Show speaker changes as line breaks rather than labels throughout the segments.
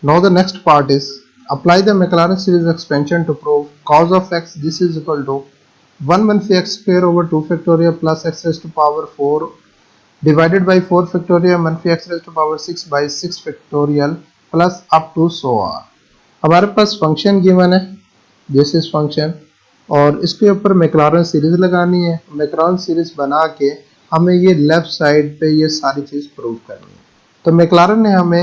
Now the next part is apply the Maclaurin series expansion to prove cos of x. This is equal to 1 minus x square over 2 factorial plus x raised to power 4 divided by 4 factorial minus x raised to power 6 by 6 factorial plus up to so on. हमारे पास function given है, this is function, और इसके ऊपर Maclaurin series लगानी है। Maclaurin series बना के हमें ये लेफ्ट साइड पे ये सारी चीज़ प्रूव करनी है। तो मैक्लॉरिन ने हमें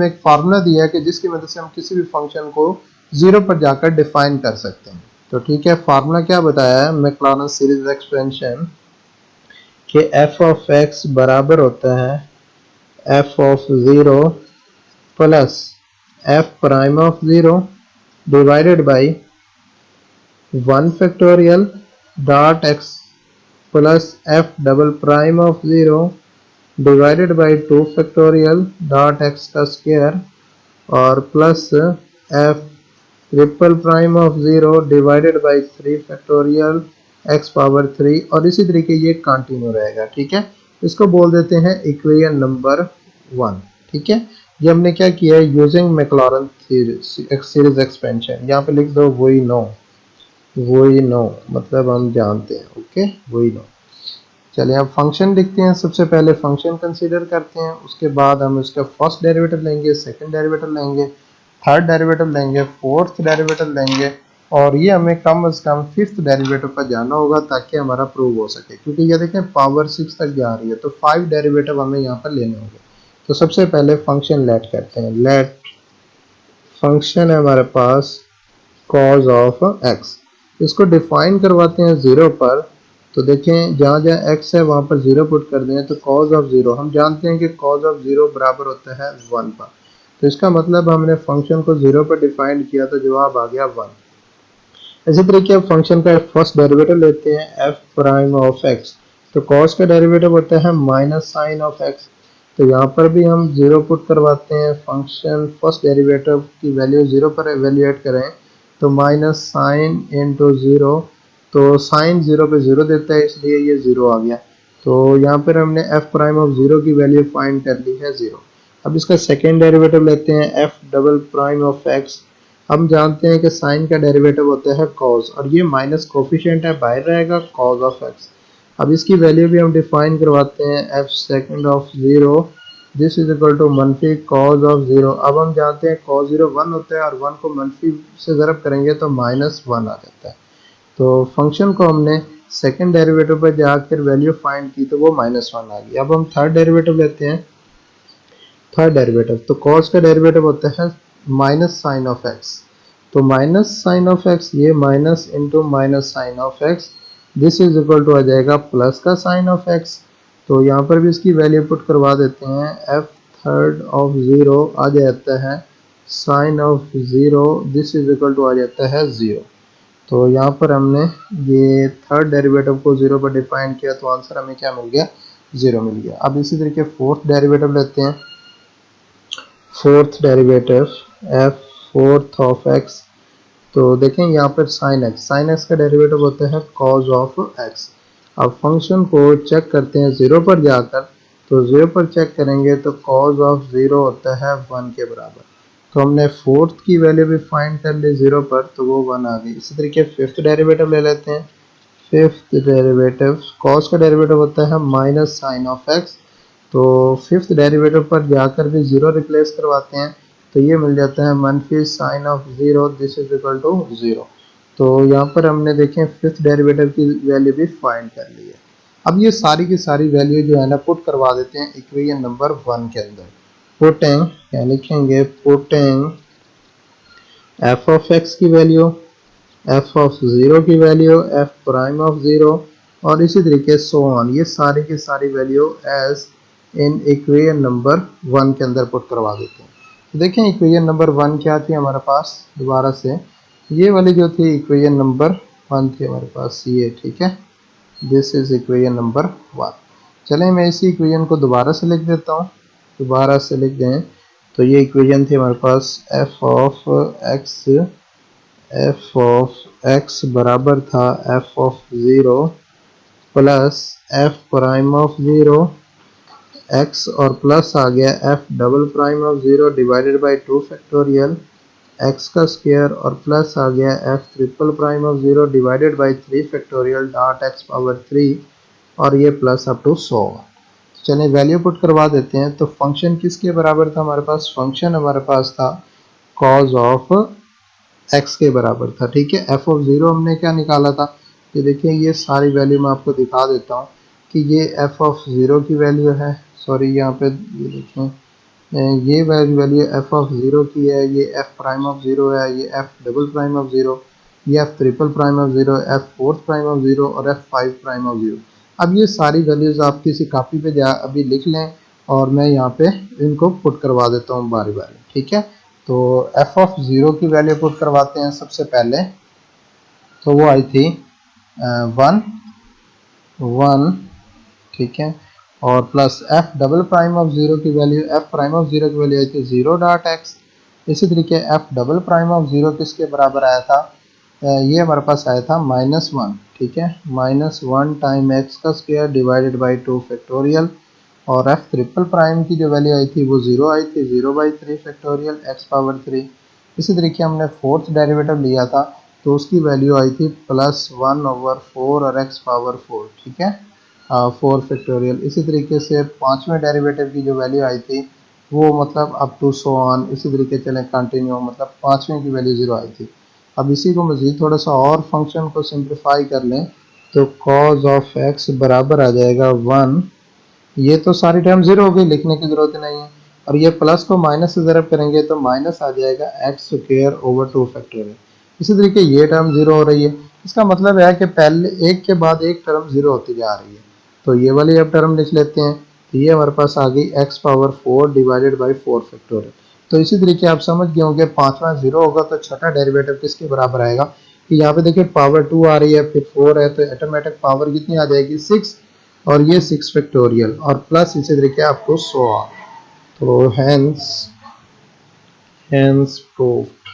एक फार्मूला दिया है कि जिसकी मदद से हम किसी भी फंक्शन को जीरो पर जाकर डिफाइन कर सकते हैं। तो ठीक है, फार्मूला क्या बताया है मैक्लॉरिन सीरीज एक्सपेंशन कि एफ ऑफ एक्स बराबर होता है F of zero plus f prime of zero divided by 1 factorial dot x plus f double prime of 0 divided by 2 factorial dot x का स्क्वायर और plus f triple prime of 0 divided by 3 factorial x power 3, और इसी तरीके ये continue रहेगा। ठीक है, इसको बोल देते हैं इक्वेशन नंबर 1। ठीक है, ये हमने क्या किया है यूजिंग मैक्लॉरिन सीरीज एक्सपेंशन। यहाँ पे लिख दो वही नो मतलब हम जानते हैं। ओके, वही नो। चलिए अब फंक्शन लिखते हैं। सबसे पहले फंक्शन कंसीडर करते हैं, उसके बाद हम इसका फर्स्ट डेरिवेटिव लेंगे, सेकंड डेरिवेटिव लेंगे, थर्ड डेरिवेटिव लेंगे, फोर्थ डेरिवेटिव लेंगे, और ये हमें कम से कम फिफ्थ डेरिवेटिव पर जाना होगा ताकि हमारा प्रूव हो सके, क्योंकि ये देखें पावर 6 तक जा रही है तो 5 डेरिवेटिव हमें यहाँ पर लेने होंगे। तो सबसे पहले फंक्शन लेट करते हैं। लेट फंक्शन है हमारे पास कॉज ऑफ एक्स, इसको डिफाइन करवाते हैं ज़ीरो पर। तो देखें जहाँ जहाँ x है वहाँ पर ज़ीरो पुट कर दें तो कॉज ऑफ ज़ीरो, हम जानते हैं कि कॉज ऑफ ज़ीरो बराबर होता है 1 पर। तो इसका मतलब हमने फंक्शन को ज़ीरो पर डिफाइन किया तो जवाब आ गया 1। इसी तरीके अब फंक्शन का फर्स्ट डेरिवेटिव लेते हैं एफ प्राइम ऑफ एक्स। तो कॉस का डेरिवेटिव होता है माइनस साइन ऑफ एक्स। तो यहाँ पर भी हम ज़ीरो पुट करवाते हैं। फंक्शन फर्स्ट डेरिवेटिव की वैल्यू ज़ीरो पर एवेल्यूएट करें तो माइनस साइन इंटू ज़ीरो, तो साइन ज़ीरो पे ज़ीरो देता है इसलिए ये ज़ीरो आ गया। तो यहाँ पर हमने एफ प्राइम ऑफ ज़ीरो की वैल्यू फाइंड कर ली है ज़ीरो। अब इसका सेकेंड डेरिवेटिव लेते हैं F double prime of x. हम जानते हैं कि साइन का डेरिवेटिव होता है कॉस, और ये माइनस कोफिशिएंट है, बाहर रहेगा कॉस ऑफ एक्स। अब इसकी वैल्यू भी हम डिफाइन करवाते हैं f second of zero, this is equal to मनफी कॉस ऑफ ज़ीरो। अब हम जानते हैं कॉस ज़ीरो 1 होता है और 1 को मनफी से ज़रब करेंगे तो माइनस 1 आ जाता है। तो फंक्शन को हमने सेकंड डेरिवेटिव पर जाकर वैल्यू फाइंड की तो वो माइनस 1 आ गई। अब हम थर्ड डेरिवेटिव लेते हैं। थर्ड डेरिवेटिव तो कॉस का डेरिवेटिव होता है माइनस साइन ऑफ एक्स। तो माइनस साइन ऑफ एक्स, ये minus into minus sine of x, this is equal to आ जाएगा प्लस का साइन ऑफ एक्स। तो यहाँ पर भी इसकी वैल्यू पुट करवा देते हैं। एफ थर्ड ऑफ ज़ीरो आ जाता है sine of zero, this is equal to आ जाता है ज़ीरो। तो यहाँ पर हमने ये थर्ड डेरिवेटिव को ज़ीरो पर डिफाइन किया तो आंसर हमें क्या मिल गया, ज़ीरो मिल गया। अब इसी तरीके फोर्थ डेरिवेटिव लेते हैं। Fourth derivative F fourth of x. तो देखें यहाँ पर साइन एक्स का डेरिवेटिव होता है कॉज ऑफ एक्स। अब फंक्शन को चेक करते हैं ज़ीरो पर जाकर, तो ज़ीरो पर चेक करेंगे तो कॉज ऑफ ज़ीरो होता है 1 के बराबर। तो हमने फोर्थ की वैल्यू भी फाइंड कर ली ज़ीरो पर तो वो 1 आ गई। इसी तरीके फिफ्थ डेरिवेटिव ले लेते हैं। फिफ्थ डेरिवेटिव कॉस का डेरिवेटिव होता है माइनस साइन ऑफ एक्स। तो फिफ्थ डेरिवेटिव पर जाकर भी ज़ीरो रिप्लेस करवाते हैं तो ये मिल जाता है मनफी sine of zero, this is equal to zero. तो यहाँ पर हमने देखें फिफ्थ डेरिवेटिव की वैल्यू भी फाइंड कर ली है। अब ये सारी की सारी वैल्यू जो है ना पुट करवा देते हैं इक्वेशन नंबर 1 के अंदर। पुटिंग क्या लिखेंगे, पुटिंग एफ ऑफ एक्स की वैल्यू, एफ ऑफ ज़ीरो की value, f prime of zero, और इसी तरीके सो ऑन, ये सारी की सारी value as in equation number 1 के अंदर पुट करवा देते हैं। तो देखें इक्वेशन नंबर 1 क्या थी हमारे पास, दोबारा से ये वाली जो थी इक्वेशन नंबर 1 थी हमारे पास ये। ठीक है, दिस इज इक्वेशन नंबर 1। चलें मैं इसी इक्वेशन को दोबारा से लिख देता हूँ, दोबारा से लिख दें। तो ये इक्वेशन थी हमारे पास एफ ऑफ एक्स बराबर था F of zero plus f prime of zero x और प्लस आ गया F double prime of 0 divided by 2 factorial x का स्क्वायर और प्लस आ गया F triple prime of 0 divided by 3 factorial dot x power 3 और ये plus up to 100। चलिए value put करवा देते हैं। तो फंक्शन किसके बराबर था हमारे पास? फंक्शन हमारे पास था कॉज ऑफ x के बराबर था। ठीक है, f ऑफ 0 हमने क्या निकाला था? ये देखिए, ये सारी वैल्यू मैं आपको दिखा देता हूँ कि ये f ऑफ 0 की वैल्यू है। सॉरी, यहाँ पे ये देखें, ये वैल्यू f ऑफ 0 की है, ये f प्राइम ऑफ 0 है, ये f डबल प्राइम ऑफ 0, ये f triple prime of 0, f fourth prime of 0 और f फाइव प्राइम ऑफ 0। अब ये सारी वैल्यूज़ आप किसी कापी पे जा अभी लिख लें और मैं यहाँ पे इनको पुट करवा देता हूँ बारी बारी। ठीक है, तो f ऑफ 0 की वैल्यू पुट करवाते हैं सबसे पहले। तो वो आई थी 1 1, ठीक है, और plus f double prime of 0 की वैल्यू, एफ प्राइम ऑफ 0 की वैल्यू आई थी 0 डॉट एक्स। इसी तरीके एफ डबल प्राइम ऑफ 0 किसके बराबर आया था? ये हमारे पास आया था -1। ठीक है, -1 टाइम एक्स का स्क्वायर डिवाइडेड बाई 2 फैक्टोरियल और एफ ट्रिपल प्राइम की जो वैल्यू आई थी वो 0 आई थी, 0/3 फैक्टोरियल एक्स पावर 3। इसी तरीके हमने फोर्थ डेरिवेटिव लिया था तो उसकी वैल्यू आई थी +1/4 और एक्स पावर 4। ठीक है, 4 फैक्टोरियल। इसी तरीके से पाँचवें डेरिवेटिव की जो वैल्यू आई थी वो मतलब अप टू सो ऑन, इसी तरीके चलें कंटिन्यू, मतलब पाँचवें की वैल्यू 0 आई थी। अब इसी को मज़ीद थोड़ा सा और फंक्शन को सिंप्लीफाई कर लें तो कॉज ऑफ एक्स बराबर आ जाएगा 1। ये तो सारी टर्म 0 हो गई, लिखने की ज़रूरत नहीं है। और ये प्लस को माइनस से ज़रब करेंगे तो माइनस आ जाएगा एक्स स्क्वायर ओवर 2 फैक्टोरियल। इसी तरीके ये टर्म 0 हो रही है। इसका मतलब है कि पहले एक के बाद एक टर्म 0 होती जा रही है। तो ये वाली अब टर्म लिख लेते हैं। तो ये हमारे पास आ गई x power 4 divided by 4 factorial. तो इसी तरीके आप समझ गए होंगे, पाँचवा 0 होगा तो छठा डेरिवेटिव किसके बराबर आएगा? कि यहाँ पे देखिए पावर 2 आ रही है, फिर 4 है, तो ऑटोमेटिक पावर कितनी आ जाएगी? 6, और ये 6 फैक्टोरियल और प्लस इसी तरीके आपको 100 आ। तो hence proved.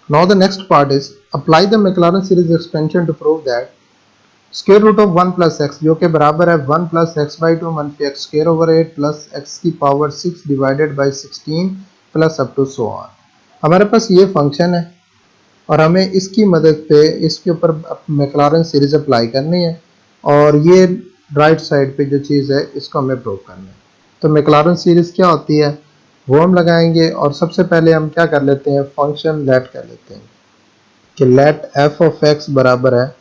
Now the next part is apply the Maclaurin series expansion to prove that square root of 1 plus x जो कि बराबर है 1 प्लस एक्स बाई 2 मनफी x square over 8 plus x की power 6 divided by 16 plus up to so on. हमारे पास ये function है और हमें इसकी मदद पे इसके ऊपर मैक्लॉरिन सीरीज अप्लाई करनी है और ये राइट साइड पे जो चीज़ है इसको हमें प्रूव करना है। तो मैक्लॉरिन सीरीज क्या होती है वो हम लगाएंगे और सबसे पहले हम क्या कर लेते हैं, फंक्शन लेट कर लेते हैं कि लेट एफ ऑफ एक्स बराबर है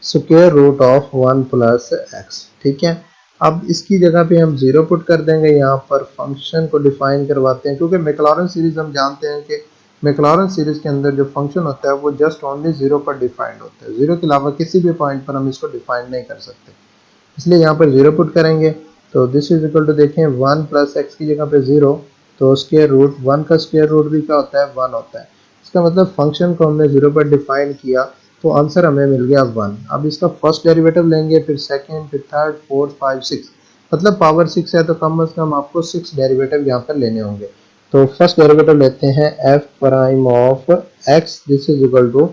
square root of 1 plus x. ठीक है, अब इसकी जगह पे हम 0 पुट कर देंगे, यहाँ पर फंक्शन को डिफाइन करवाते हैं क्योंकि मैक्लॉरिन सीरीज हम जानते हैं कि मैक्लॉरिन सीरीज के अंदर जो फंक्शन होता है वो जस्ट ओनली 0 पर डिफाइंड होता है। 0 के अलावा किसी भी पॉइंट पर हम इसको डिफाइन नहीं कर सकते, इसलिए यहाँ पर 0 पुट करेंगे। तो दिस इज इक्वल टू देखें 1 प्लस एक्स की जगह पे 0, तो स्क्वायर रूट 1 का स्क्वायर रूट भी क्या होता है? 1 होता है। इसका मतलब फंक्शन को हमने 0 पर डिफाइन किया तो आंसर हमें मिल गया 1। अब इसका फर्स्ट डेरिवेटिव लेंगे, फिर सेकंड, फिर थर्ड, फोर्थ, 5, 6, मतलब पावर 6 है तो कम से कम आपको 6 डेरिवेटिव यहाँ पर लेने होंगे। तो फर्स्ट डेरिवेटिव लेते हैं f prime of x, this is equal to,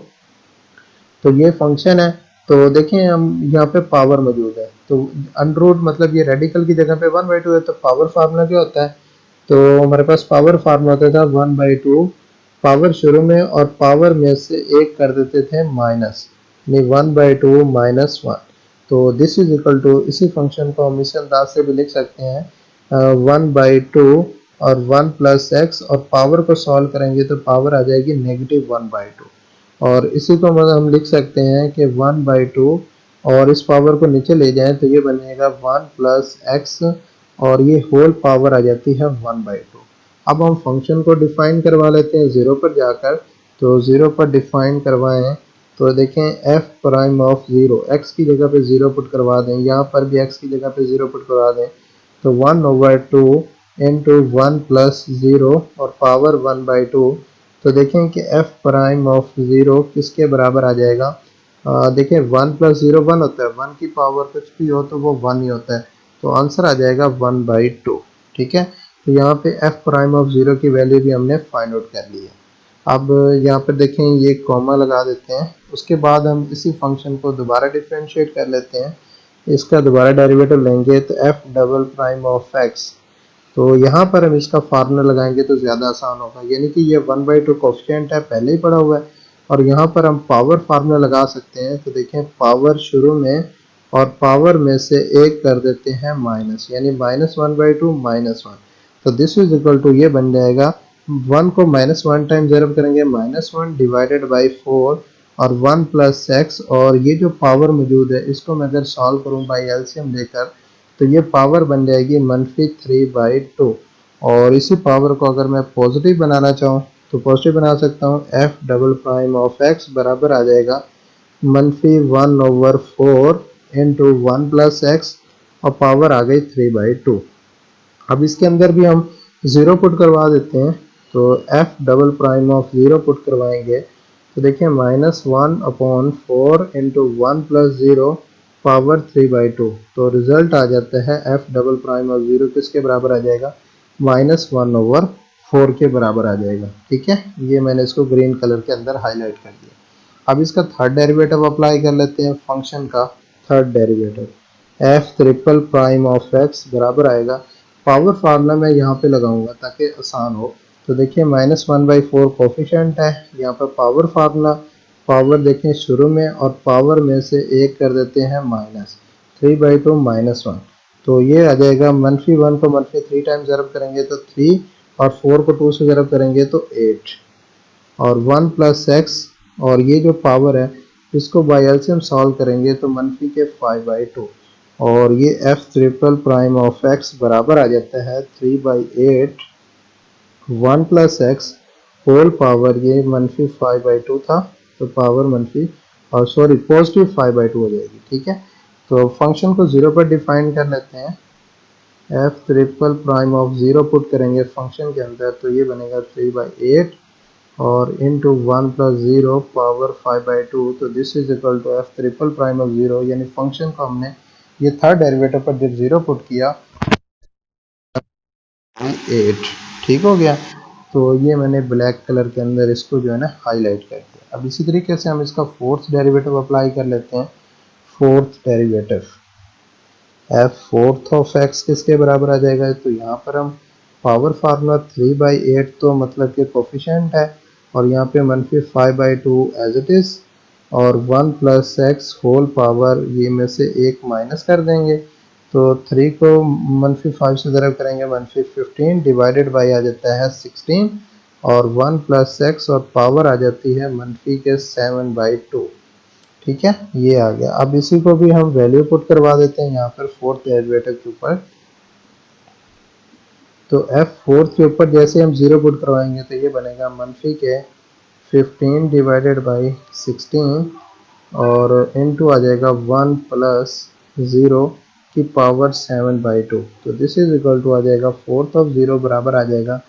तो ये फंक्शन है तो देखें हम यहाँ पे पावर मौजूद है तो अंडर मतलब ये रेडिकल की जगह पे 1/2 है तो पावर फार्मूला क्या होता है? तो हमारे पास पावर फार्मूला होता था 1/2, पावर शुरू में और पावर में से एक कर देते थे माइनस, यानी 1/2 -1। तो दिस इज इक्वल टू, इसी फंक्शन को हम इस अंदाज से भी लिख सकते हैं 1/2 और 1 प्लस एक्स और पावर को सॉल्व करेंगे तो पावर आ जाएगी -1/2। और इसी को मतलब हम लिख सकते हैं कि 1/2 और इस पावर को नीचे ले जाएं तो ये बनेगा 1 प्लस एक्स और ये होल पावर आ जाती है 1/2। अब हम फंक्शन को डिफाइन करवा लेते हैं 0 पर जाकर। तो 0 पर डिफाइन करवाएं तो देखें एफ प्राइम ऑफ 0, एक्स की जगह पे 0 पुट करवा दें, यहाँ पर भी एक्स की जगह पे 0 पुट करवा दें तो 1/2 इंटू 1 प्लस 0 और पावर 1/2। तो देखें कि f प्राइम ऑफ 0 किसके बराबर आ जाएगा? देखें 1 प्लस 0 1 होता है, 1 की पावर कुछ भी हो तो वो 1 ही होता है, तो आंसर आ जाएगा 1/2। ठीक है, तो यहाँ पे f प्राइम ऑफ 0 की वैल्यू भी हमने फाइंड आउट कर ली है। अब यहाँ पर देखें ये कॉमा लगा देते हैं, उसके बाद हम इसी फंक्शन को दोबारा डिफ्रेंशिएट कर लेते हैं। इसका दोबारा डेरिवेटिव लेंगे तो F double prime of x, तो यहाँ पर हम इसका फार्मूला लगाएंगे तो ज़्यादा आसान होगा, यानी कि ये 1/2 कोफिशिएंट है, पहले ही पड़ा हुआ है, और यहाँ पर हम पावर फार्मूला लगा सकते हैं। तो देखें पावर शुरू में और पावर में से एक कर देते हैं माइनस, यानी -1/2 -1, तो दिस इज इक्वल टू ये बन जाएगा 1 को -1 टाइम ज़रब करेंगे -1 डिवाइडेड बाई 4 और 1 प्लस एक्स, और ये जो पावर मौजूद है इसको मैं अगर सॉल्व करूँ बाई एलसीएम लेकर तो ये पावर बन जाएगी -3/2, और इसी पावर को अगर मैं पॉजिटिव बनाना चाहूँ तो पॉजिटिव बना सकता हूँ। F double prime of x बराबर आ जाएगा -1/4 इंटू 1 प्लस एक्स, और पावर आ गई 3/2। अब इसके अंदर भी हम ज़ीरो पुट करवा देते हैं, तो F double prime of zero put करवाएंगे तो देखिए -1/4 इंटू 1 प्लस ज़ीरो पावर 3/2, तो रिजल्ट आ जाता है F double prime of zero किसके बराबर आ जाएगा, -1/4 के बराबर आ जाएगा। ठीक है, ये मैंने इसको ग्रीन कलर के अंदर हाईलाइट कर दिया। अब इसका थर्ड डेरिवेटिव अप्लाई कर लेते हैं, फंक्शन का third derivative F triple prime of x बराबर आएगा, पावर फार्मूला मैं यहाँ पे लगाऊंगा ताकि आसान हो। तो देखिए -1/4 कोफिशिएंट है, यहाँ पर पावर फार्मूला, पावर देखें शुरू में और पावर में से एक कर देते हैं माइनस, 3/2 -1, तो ये आ जाएगा -1 को -3 टाइम ज़रब करेंगे तो 3, और 4 को 2 से ज़रब करेंगे तो 8, और 1 प्लस एक्स, और ये जो पावर है इसको बाई एलसीएम सॉल्व करेंगे तो -5/2, और ये F triple prime of x बराबर आ जाता है 3/8 1 प्लस एक्स होल पावर, ये -5/2 था तो पावर मनफी, और सॉरी पॉजिटिव 5/2 हो जाएगी। ठीक है, तो फंक्शन को ज़ीरो पर डिफाइन कर लेते हैं, F triple prime of zero put करेंगे फंक्शन के अंदर तो ये बनेगा 3/8 और इंटू 1 प्लस ज़ीरो पावर 5/2, तो this is equal to f triple prime of zero, यानी फंक्शन को हमने ये थर्ड डेरिवेटिव पर जब ज़ीरो पुट किया 8। ठीक हो गया, तो ये मैंने ब्लैक कलर के अंदर इसको जो है ना हाईलाइट कर दिया। अब इसी तरीके से हम इसका फोर्थ डेरिवेटिव अप्लाई कर लेते हैं। Fourth derivative F fourth of x किसके बराबर आ जाएगा, तो यहाँ पर हम पावर फार्मूला 3/8 तो मतलब कि कोफिशिएंट है, और यहाँ पे -5/2 एज इट इज़, और 1 प्लस एक्स होल पावर ये में से एक माइनस कर देंगे, तो 3 को -5 से ज़रब करेंगे -15 डिवाइडेड बाई आ जाता है 16, और 1 प्लस एक्स और पावर आ जाती है -7/2। ठीक है, ये आ गया। अब इसी को भी हम वैल्यू पुट करवा देते हैं यहाँ पर फोर्थ डेरिवेटिव के ऊपर, तो एफ फोर्थ के ऊपर जैसे हम ज़ीरो पुट करवाएंगे तो ये बनेगा -15 डिवाइडेड बाई 16, और इनटू आ जाएगा 1 प्लस ज़ीरो की पावर 7/2, तो दिस इज इक्वल टू आ जाएगा फोर्थ ऑफ ज़ीरो बराबर आ जाएगा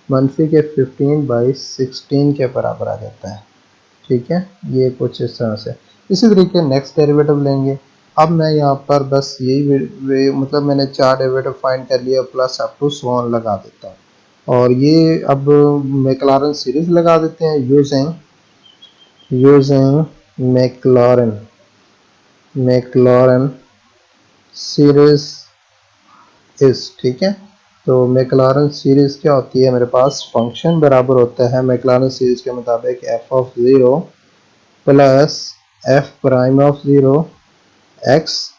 -15/16 के बराबर आ जाता है। ठीक है, ये कुछ इस तरह से। इसी तरीके नेक्स्ट डेरिवेटिव लेंगे। अब मैं यहाँ पर बस यही मतलब मैंने चार डेरिवेटिव फाइंड कर लिया, plus up to so on लगा देता हूँ, और ये अब मैक्लॉरेन सीरीज लगा देते हैं यूजिंग मैक्लॉरेन सीरीज इस। ठीक है, तो मैक्लॉरेन सीरीज क्या होती है, मेरे पास फंक्शन बराबर होता है मैक्लॉरेन सीरीज के मुताबिक f of zero plus f prime of zero x,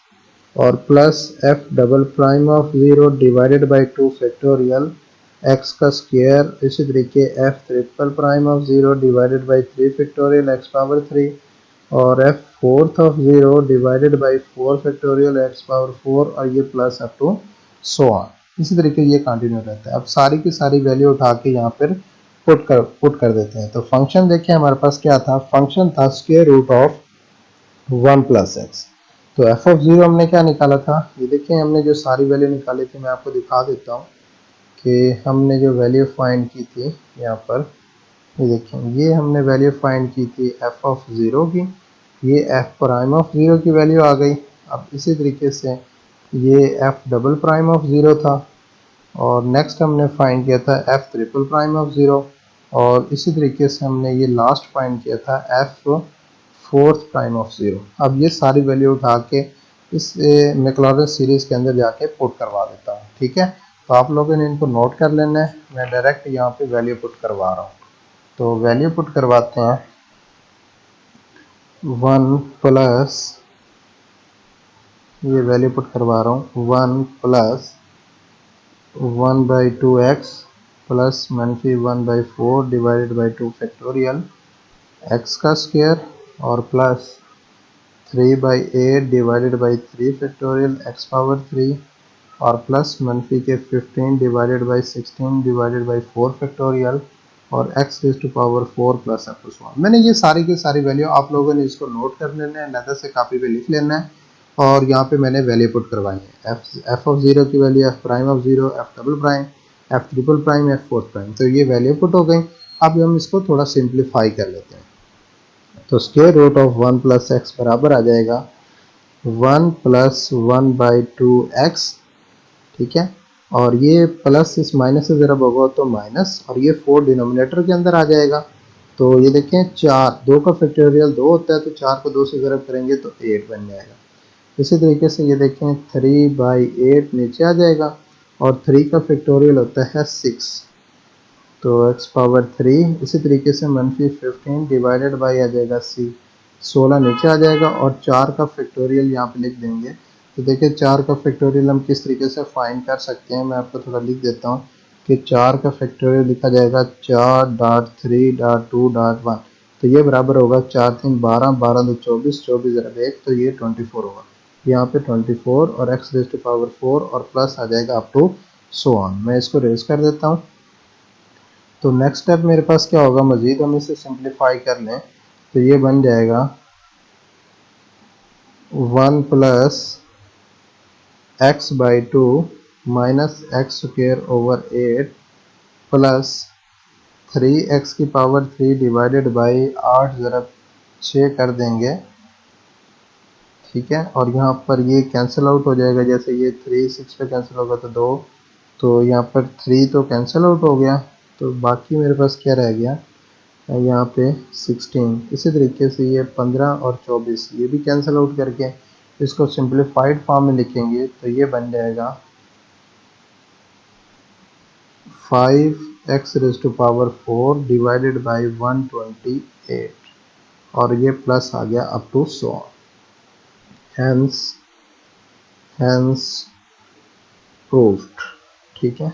और plus f double prime of zero divided by 2 factorial x का स्क्वायर, इसी तरीके f triple prime of zero divided by 3 factorial x power 3, और f fourth of zero divided by 4 factorial x power 4, और ये plus up to so on. इसी तरीके ये continue रहता है। अब सारी की सारी वैल्यू उठा के यहाँ पर पुट कर देते हैं। तो फंक्शन देखिए हमारे पास क्या था, फंक्शन था square root of 1 plus x. तो एफ ऑफ ज़ीरो हमने क्या निकाला था, ये देखिए हमने जो सारी वैल्यू निकाली थी मैं आपको दिखा देता हूँ कि हमने जो वैल्यू फाइंड की थी यहाँ पर, ये देखिए ये हमने वैल्यू फाइंड की थी एफ ऑफ ज़ीरो की, ये एफ प्राइम ऑफ ज़ीरो की वैल्यू आ गई। अब इसी तरीके से ये F double prime of zero था, और नेक्स्ट हमने फाइंड किया था F triple prime of zero, और इसी तरीके से हमने ये लास्ट फाइंड किया था F fourth prime of zero. अब ये सारी वैल्यू उठा के इस मैक्लॉरिन सीरीज़ के अंदर जाके पुट करवा देता हूँ। ठीक है, तो आप लोगों ने इनको नोट कर लेना है। मैं डायरेक्ट यहाँ पे वैल्यू पुट करवा रहा हूँ। तो वैल्यू पुट करवाते हैं 1 प्लस, ये वैल्यू पुट करवा रहा हूँ 1 plus 1/2x plus -1/4 divided by 2 factorial x का स्क्वायर और plus 3/8 divided by 3 factorial x power 3 और प्लस मनफी के 15 divided by 16 divided by 4 factorial और x raise to power 4 plus up to 1। मैंने ये सारी की सारी वैल्यू, आप लोगों ने इसको नोट कर लेना है, लहदा से कापी पे लिख लेना है। और यहाँ पे मैंने वैल्यू पुट करवाई है। एफ ऑफ ज़ीरो की value f prime of zero, F double prime, F triple prime, F fourth prime. तो ये वैल्यू पुट हो गई। अब हम इसको थोड़ा सिंप्लीफाई कर लेते हैं। तो square root of 1 plus x बराबर आ जाएगा 1 प्लस 1/2x। ठीक है, और ये प्लस इस माइनस से ज़रा होगा तो माइनस, और ये 4 डिनोमिनेटर के अंदर आ जाएगा। तो ये देखें 4, 2 का फैक्टोरियल 2 होता है, तो 4 को 2 से ज़रब करेंगे तो 8 बन जाएगा। इसी तरीके से ये देखें 3/8 नीचे आ जाएगा और 3 का फैक्टोरियल होता है 6, तो x पावर 3। इसी तरीके से -15 डिवाइडेड बाई आ जाएगा 16 नीचे आ जाएगा और 4 का फैक्टोरियल यहाँ पे लिख देंगे। तो देखिए 4 का फैक्टोरियल हम किस तरीके से फाइंड कर सकते हैं, मैं आपको थोड़ा लिख देता हूँ कि 4 का फैक्टोरियल लिखा जाएगा 4.3.2.1। तो ये बराबर होगा 4 3 12, 12 2 24, 24 ज़रब 1, तो ये 24 होगा। यहाँ पे 24 और x रेज़ टू पावर 4 और प्लस आ जाएगा अप टू सो ऑन। मैं इसको रेज कर देता हूँ। तो नेक्स्ट स्टेप मेरे पास क्या होगा, मज़ीद हम इसे सिंप्लीफाई कर लें तो ये बन जाएगा 1 plus x/2 minus x square over 8 plus 3x की पावर 3 डिवाइडेड बाई 8 ज़रब 6 कर देंगे। ठीक है, और यहाँ पर ये कैंसिल आउट हो जाएगा, जैसे ये 3 6 पे कैंसिल होगा तो 2, तो यहाँ पर 3 तो कैंसिल आउट हो गया। तो बाकी मेरे पास क्या रह गया, यहाँ पे 16। इसी तरीके से ये 15 और 24 ये भी कैंसिल आउट करके इसको सिंप्लीफाइड फॉर्म में लिखेंगे तो ये बन जाएगा 5x raise to power 4 divided by 128 और ये प्लस आ गया अप टू 100। Hence proved. ठीक है।